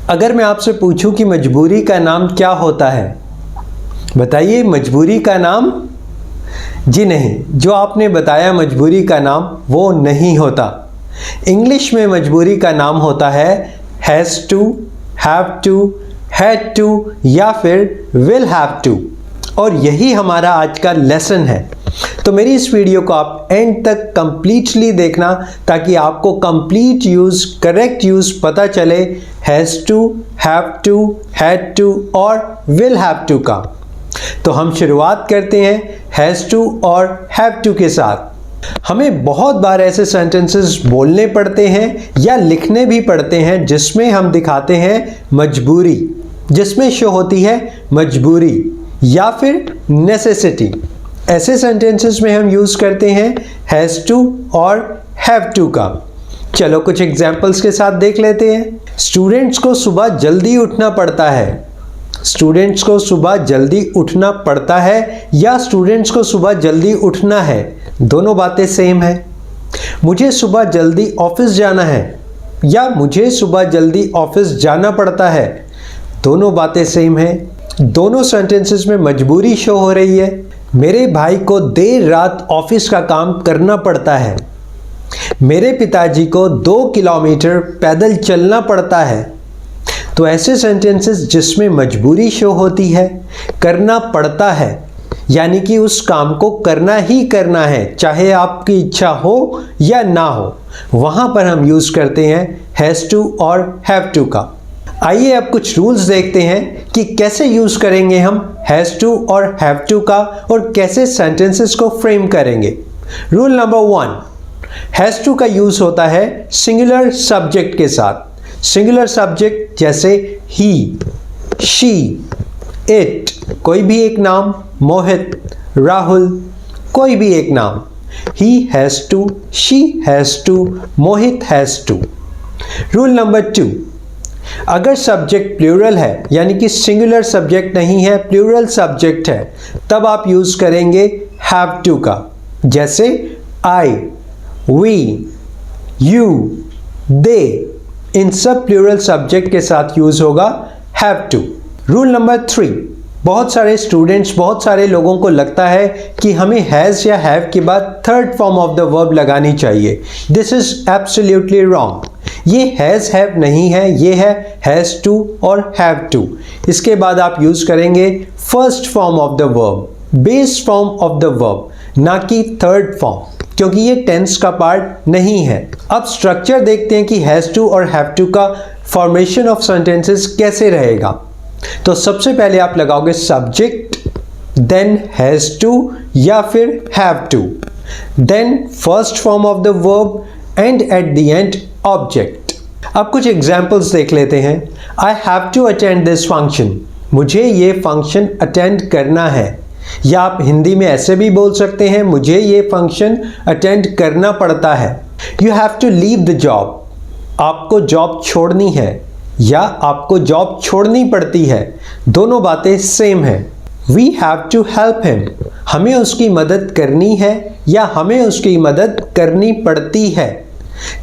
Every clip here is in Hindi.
अगर मैं आपसे पूछूं कि मजबूरी का नाम क्या होता है, बताइए मजबूरी का नाम? जी नहीं, जो आपने बताया मजबूरी का नाम वो नहीं होता। इंग्लिश में मजबूरी का नाम होता है has to, have to, had to या फिर विल हैव टू। और यही हमारा आज का लेसन है। तो मेरी इस वीडियो को आप एंड तक कंप्लीटली देखना ताकि आपको कंप्लीट यूज़, करेक्ट यूज़ पता चले has to, have to, had to और विल हैव टू का। तो हम शुरुआत करते हैं हैज़ टू और हैव टू के साथ। हमें बहुत बार ऐसे सेंटेंसेस बोलने पड़ते हैं या लिखने भी पड़ते हैं जिसमें हम दिखाते हैं मजबूरी, जिसमें शो होती है मजबूरी या फिर नेसेसिटी। ऐसे सेंटेंसेस में हम यूज़ करते हैं हैज़ टू और हैव टू का। चलो कुछ एग्जाम्पल्स के साथ देख लेते हैं। स्टूडेंट्स को सुबह जल्दी उठना पड़ता है। स्टूडेंट्स को सुबह जल्दी उठना पड़ता है या स्टूडेंट्स को सुबह जल्दी उठना है, दोनों बातें सेम है। मुझे सुबह जल्दी ऑफिस जाना है या मुझे सुबह जल्दी ऑफिस जाना पड़ता है, दोनों बातें सेम है। दोनों सेंटेंसेस में मजबूरी शो हो रही है। मेरे भाई को देर रात ऑफिस का काम करना पड़ता है। मेरे पिताजी को 2 किलोमीटर पैदल चलना पड़ता है। तो ऐसे सेंटेंसेस जिसमें मजबूरी शो होती है, करना पड़ता है यानी कि उस काम को करना ही करना है, चाहे आपकी इच्छा हो या ना हो, वहां पर हम यूज करते हैं हैज़ टू और हैव टू का। आइए अब कुछ रूल्स देखते हैं कि कैसे यूज करेंगे हम हैज़ टू और हैव टू का और कैसे सेंटेंसेस को फ्रेम करेंगे। रूल नंबर 1, हैज़ टू का यूज होता है सिंगुलर सब्जेक्ट के साथ। सिंगुलर सब्जेक्ट जैसे ही, शी, इट, कोई भी एक नाम, मोहित, राहुल, कोई भी एक नाम। He has to, she has to, Mohit has to. Rule number 2, अगर सब्जेक्ट प्लूरल है यानी कि सिंगुलर सब्जेक्ट नहीं है, प्लूरल सब्जेक्ट है, तब आप यूज करेंगे हैव टू का। जैसे आई, वी, यू, दे, इन सब प्लूरल सब्जेक्ट के साथ यूज होगा हैव टू। रूल नंबर 3, बहुत सारे स्टूडेंट्स, बहुत सारे लोगों को लगता है कि हमें हैज़ या हैव के बाद third form of the verb लगानी चाहिए। This is absolutely wrong. ये हैज़ हैव नहीं है, ये है हैज़ टू और हैव टू। इसके बाद आप यूज करेंगे first form of the verb, base form of the verb, ना कि थर्ड फॉर्म, क्योंकि ये टेंस का पार्ट नहीं है। अब स्ट्रक्चर देखते हैं कि हैज़ टू और हैव टू का फॉर्मेशन ऑफ सेंटेंसेस कैसे रहेगा। तो सबसे पहले आप लगाओगे सब्जेक्ट, देन हैज़ टू या फिर have to, then first form of the verb and at the end object. अब कुछ एग्जाम्पल्स देख लेते हैं। I have to attend this function, मुझे ये फंक्शन अटेंड करना है। या आप हिंदी में ऐसे भी बोल सकते हैं, मुझे ये फंक्शन अटेंड करना पड़ता है। You have to leave the job, आपको जॉब छोड़नी है या आपको जॉब छोड़नी पड़ती है, दोनों बातें सेम है। We have to help him, हमें उसकी मदद करनी है या हमें उसकी मदद करनी पड़ती है।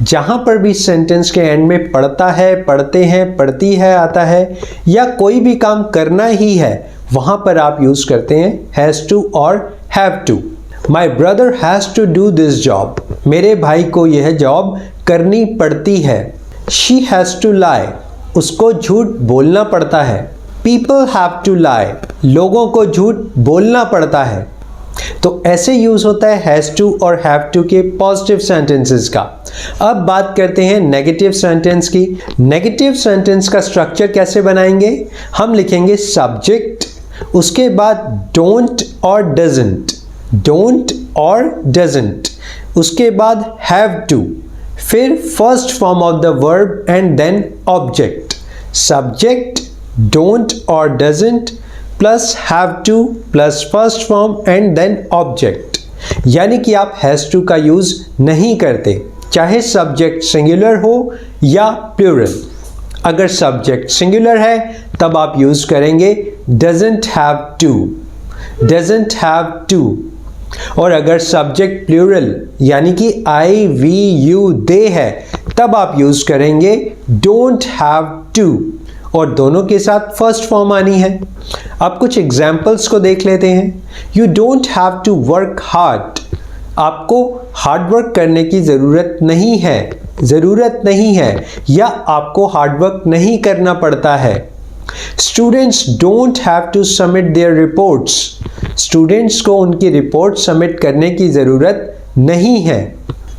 जहां पर भी सेंटेंस के एंड में पढ़ता है, पढ़ते हैं, पढ़ती है आता है या कोई भी काम करना ही है, वहां पर आप यूज करते हैं हैज़ टू और have to. My brother has to do this job, मेरे भाई को यह जॉब करनी पड़ती है। शी हैज़ टू लाई, उसको झूठ बोलना पड़ता है। पीपल हैव टू लाई, लोगों को झूठ बोलना पड़ता है। तो ऐसे यूज होता है हैज़ टू और हैव टू के पॉजिटिव सेंटेंसेस का। अब बात करते हैं नेगेटिव सेंटेंस की। नेगेटिव सेंटेंस का स्ट्रक्चर कैसे बनाएंगे? हम लिखेंगे सब्जेक्ट, उसके बाद डोंट और डजंट, डोंट और डजंट, उसके बाद हैव टू, फिर first form of the verb and then object. Subject, don't और doesn't plus have to plus first form and then object. यानी कि आप हैज़ टू का यूज नहीं करते, चाहे सब्जेक्ट सिंगुलर हो या प्लूरल। अगर सब्जेक्ट सिंगुलर है तब आप यूज करेंगे doesn't have to, doesn't have to. और अगर सब्जेक्ट प्लूरल यानी कि आई, वी, यू, दे है तब आप यूज करेंगे डोंट हैव टू। और दोनों के साथ फर्स्ट फॉर्म आनी है। अब कुछ एग्जाम्पल्स को देख लेते हैं। You don't have to work hard, आपको हार्ड वर्क करने की ज़रूरत नहीं है, या आपको हार्ड वर्क नहीं करना पड़ता है। Students don't have to submit their reports, students को उनकी रिपोर्ट सबमिट करने की ज़रूरत नहीं है।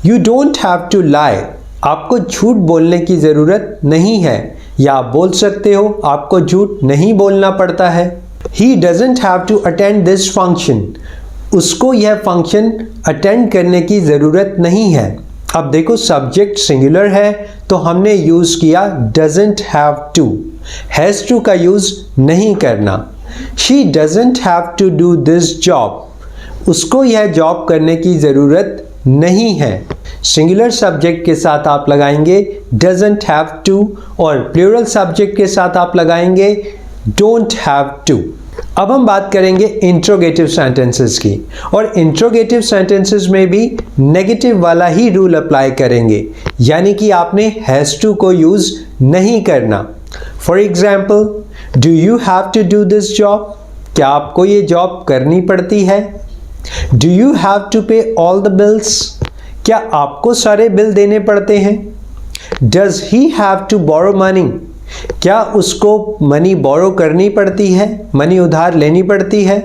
You don't have to lie, आपको झूठ बोलने की ज़रूरत नहीं है, या आप बोल सकते हो आपको झूठ नहीं बोलना पड़ता है। He doesn't have to attend this function, उसको यह फंक्शन अटेंड करने की ज़रूरत नहीं है। अब देखो सब्जेक्ट सिंगुलर है तो हमने यूज़ किया doesn't have to, has to का यूज़ नहीं करना। She doesn't have to do this job, उसको यह जॉब करने की ज़रूरत नहीं है। सिंगुलर सब्जेक्ट के साथ आप लगाएंगे doesn't have to और प्लूरल सब्जेक्ट के साथ आप लगाएंगे don't have to। अब हम बात करेंगे इंट्रोगेटिव सेंटेंसेस की, और इंट्रोगेटिव सेंटेंसेस में भी नेगेटिव वाला ही रूल अप्लाई करेंगे, यानी कि आपने हैज़ टू को यूज़ नहीं करना। For example, do you have to do this job, क्या आपको ये जॉब करनी पड़ती है। Do you have to pay all the bills, क्या आपको सारे बिल देने पड़ते हैं। Does he have to borrow money, क्या उसको मनी बोरो करनी पड़ती है, मनी उधार लेनी पड़ती है।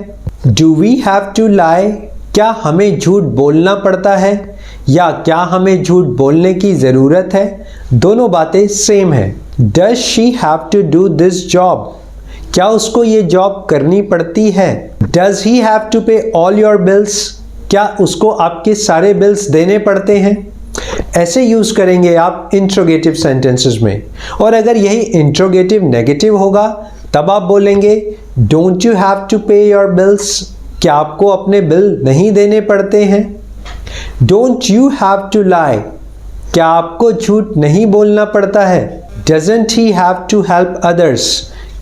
Do we have to lie, क्या हमें झूठ बोलना पड़ता है, या क्या हमें झूठ बोलने की ज़रूरत है। दोनों बातें सेम है। Does she have to do this job, क्या उसको ये जॉब करनी पड़ती है। Does he have to pay all your bills, क्या उसको आपके सारे बिल्स देने पड़ते हैं। ऐसे यूज़ करेंगे आप इंट्रोगेटिव सेंटेंसेस में। और अगर यही इंट्रोगेटिव नेगेटिव होगा तब आप बोलेंगे don't you have to pay your bills, क्या आपको अपने बिल नहीं देने पड़ते हैं। Don't you have to lie, क्या आपको झूठ नहीं बोलना पड़ता है। Doesn't he have to help others,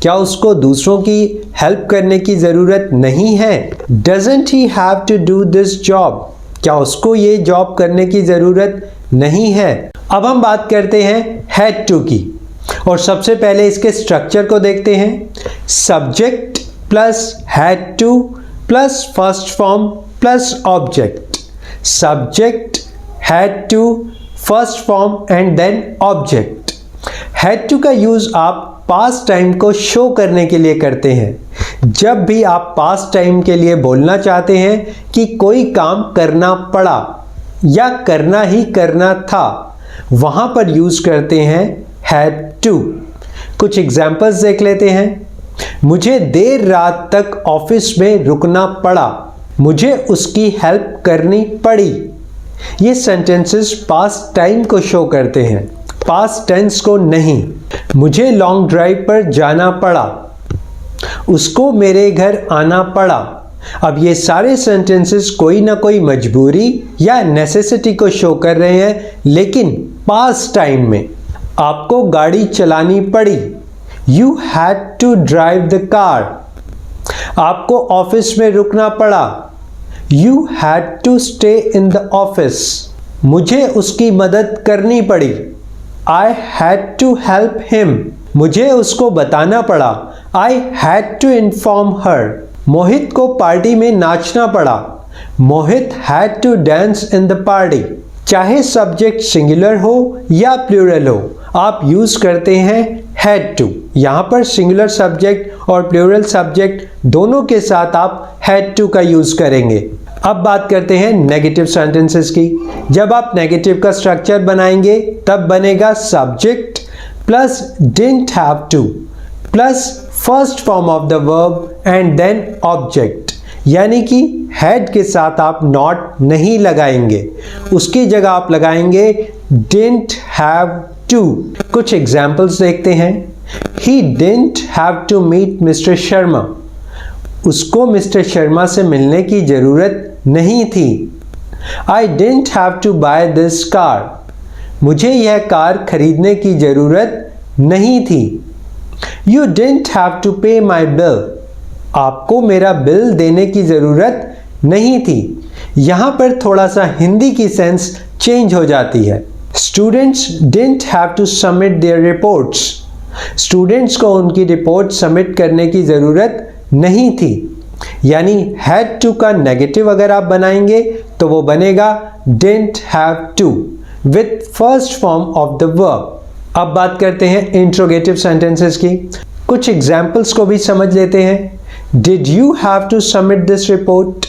क्या उसको दूसरों की हेल्प करने की ज़रूरत नहीं है। Doesn't he have to do this job, क्या उसको ये जॉब करने की ज़रूरत नहीं है। अब हम बात करते हैं हैड टू की, और सबसे पहले इसके स्ट्रक्चर को देखते हैं। Subject plus had to plus first form plus object. Subject, had to, first form and then object. हैड टू का यूज़ आप पास्ट टाइम को शो करने के लिए करते हैं। जब भी आप पास्ट टाइम के लिए बोलना चाहते हैं कि कोई काम करना पड़ा या करना ही करना था, वहां पर यूज करते हैं हैड टू। कुछ एग्जाम्पल्स देख लेते हैं। मुझे देर रात तक ऑफिस में रुकना पड़ा, मुझे उसकी हेल्प करनी पड़ी। ये सेंटेंसेस पास्ट टाइम को शो करते हैं, पास्ट टेंस को नहीं। मुझे लॉन्ग ड्राइव पर जाना पड़ा, उसको मेरे घर आना पड़ा। अब ये सारे सेंटेंसेस कोई ना कोई मजबूरी या नेसेसिटी को शो कर रहे हैं, लेकिन पास्ट टाइम में। आपको गाड़ी चलानी पड़ी, you had to drive the car. आपको ऑफिस में रुकना पड़ा, you had to stay in the office. मुझे उसकी मदद करनी पड़ी, I had to help him, मुझे उसको बताना पड़ा, I had to inform her। मोहित को पार्टी में नाचना पड़ा, मोहित had to dance in the party। चाहे सब्जेक्ट सिंगुलर हो या प्लूरल हो, आप यूज करते हैं had to। यहाँ पर सिंगुलर सब्जेक्ट और प्लूरल सब्जेक्ट दोनों के साथ आप had to का यूज करेंगे। अब बात करते हैं नेगेटिव सेंटेंसेस की। जब आप नेगेटिव का स्ट्रक्चर बनाएंगे तब बनेगा subject plus didn't have to plus first form of the verb and then object, यानी कि हैड के साथ आप नॉट नहीं लगाएंगे, उसकी जगह आप लगाएंगे डिडंट हैव टू। कुछ एग्जाम्पल्स देखते हैं। He didn't have to meet mister Sharma, उसको मिस्टर शर्मा से मिलने की ज़रूरत नहीं थी। I didn't have to buy this car, मुझे यह कार खरीदने की ज़रूरत नहीं थी। You didn't have to pay my bill, आपको मेरा बिल देने की ज़रूरत नहीं थी। यहाँ पर थोड़ा सा हिंदी की सेंस चेंज हो जाती है। Students didn't have to submit their reports, students को उनकी रिपोर्ट सबमिट करने की ज़रूरत नहीं थी। यानी हैड टू का नेगेटिव अगर आप बनाएंगे तो वो बनेगा didn't have to with first form of the verb. अब बात करते हैं इंट्रोगेटिव सेंटेंसेस की। कुछ एग्जाम्पल्स को भी समझ लेते हैं। Did you have to submit this report?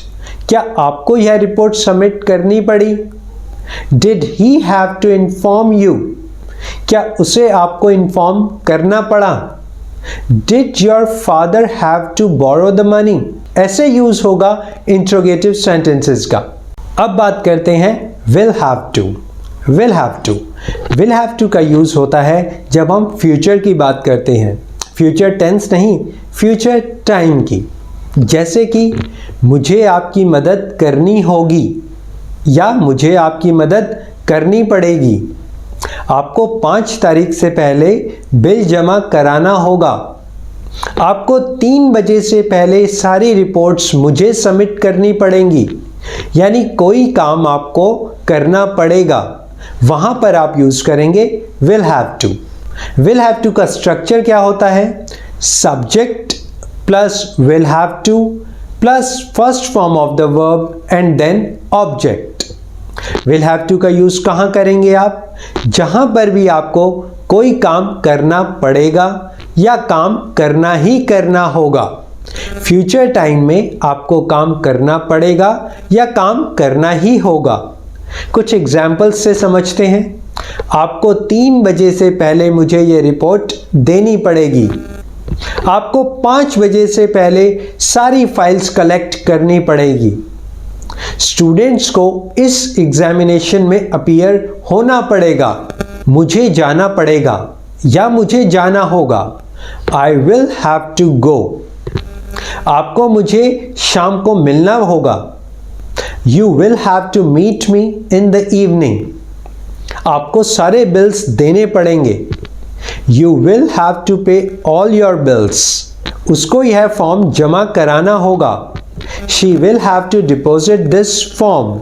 क्या आपको यह रिपोर्ट सबमिट करनी पड़ी? Did he have to inform you? क्या उसे आपको इन्फॉर्म करना पड़ा? Did your father have to borrow the money? ऐसे यूज होगा इंट्रोगेटिव सेंटेंसेस का। अब बात करते हैं will have to. Will have to, will have to का यूज होता है जब हम फ्यूचर की बात करते हैं। फ्यूचर टेंस नहीं, फ्यूचर टाइम की। जैसे कि मुझे आपकी मदद करनी होगी या मुझे आपकी मदद करनी पड़ेगी। आपको 5 तारीख से पहले बिल जमा कराना होगा। आपको 3 बजे से पहले सारी रिपोर्ट्स मुझे सबमिट करनी पड़ेंगी। यानी कोई काम आपको करना पड़ेगा, वहां पर आप यूज करेंगे will have to. Will have to का स्ट्रक्चर क्या होता है? Subject plus will have to plus first form of the verb and then object. Will have to का यूज कहां करेंगे आप? जहां पर भी आपको कोई काम करना पड़ेगा या काम करना ही करना होगा। फ्यूचर टाइम में आपको काम करना पड़ेगा या काम करना ही होगा। कुछ एग्जाम्पल्स से समझते हैं। आपको 3 बजे से पहले मुझे ये रिपोर्ट देनी पड़ेगी। आपको 5 बजे से पहले सारी फाइल्स कलेक्ट करनी पड़ेगी। स्टूडेंट्स को इस एग्जामिनेशन में अपीयर होना पड़ेगा। मुझे जाना पड़ेगा या मुझे जाना होगा। I will have to go. आपको मुझे शाम को मिलना होगा। You will have to meet me in the evening. आपको सारे बिल्स देने पड़ेंगे। You will have to pay all your bills. उसको यह फॉर्म जमा कराना होगा। She will have to deposit this form.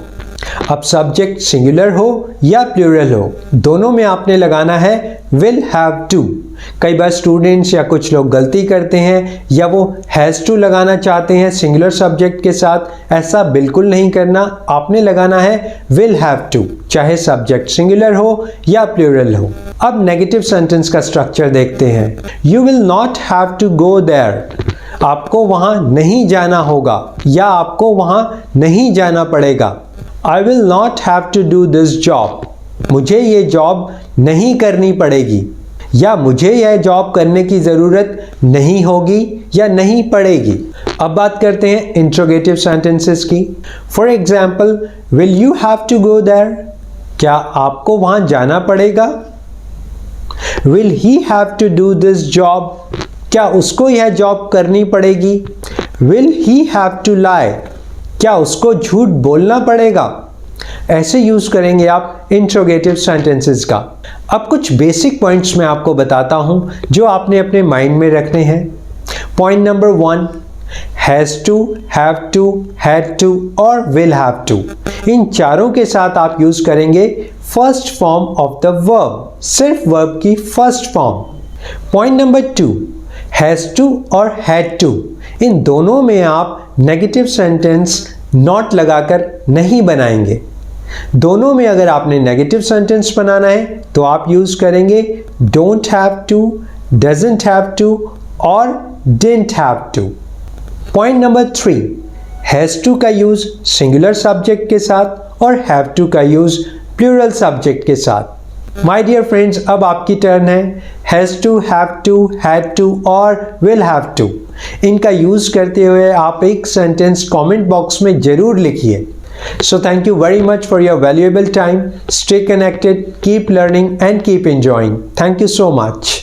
अब सब्जेक्ट सिंगुलर हो या प्लूरल हो, दोनों में आपने लगाना है will have to। कई बार स्टूडेंट्स या कुछ लोग गलती करते हैं या वो हैज़ टू लगाना चाहते हैं सिंगुलर सब्जेक्ट के साथ। ऐसा बिल्कुल नहीं करना, आपने लगाना है विल हैव टू, चाहे सब्जेक्ट सिंगुलर हो या प्लूरल हो। अब नेगेटिव सेंटेंस का स्ट्रक्चर देखते हैं। You will not have to go there. आपको वहां नहीं जाना होगा या आपको वहां नहीं जाना पड़ेगा। I will not have to do this job. मुझे ये जॉब नहीं करनी पड़ेगी या मुझे यह जॉब करने की ज़रूरत नहीं होगी या नहीं पड़ेगी। अब बात करते हैं इंट्रोगेटिव सेंटेंसेस की। For example, will you have to go there? क्या आपको वहां जाना पड़ेगा? Will he have to do this job? क्या उसको यह जॉब करनी पड़ेगी? Will he have to lie? क्या उसको झूठ बोलना पड़ेगा? ऐसे यूज करेंगे आप इंट्रोगेटिव सेंटेंसेस का। अब कुछ बेसिक पॉइंट्स मैं आपको बताता हूं जो आपने अपने माइंड में रखने हैं। Point number 1, has to, have to, had to और विल हैव टू, इन चारों के साथ आप यूज करेंगे first form of the verb, सिर्फ वर्ब की first form. Point number 2, has to और हैड टू, इन दोनों में आप नेगेटिव सेंटेंस नॉट लगाकर नहीं बनाएंगे। दोनों में अगर आपने नेगेटिव सेंटेंस बनाना है तो आप यूज करेंगे don't have to, doesn't have to और didn't have to. Point number 3, has to का यूज सिंगुलर सब्जेक्ट के साथ और हैव टू का यूज प्लूरल सब्जेक्ट के साथ। माय डियर फ्रेंड्स, अब आपकी टर्न है। Has to, have to, had to और विल हैव टू, इनका यूज करते हुए आप एक सेंटेंस कमेंट बॉक्स में जरूर लिखिए। So thank you very much for your valuable time. Stay connected, keep learning and keep enjoying. Thank you so much.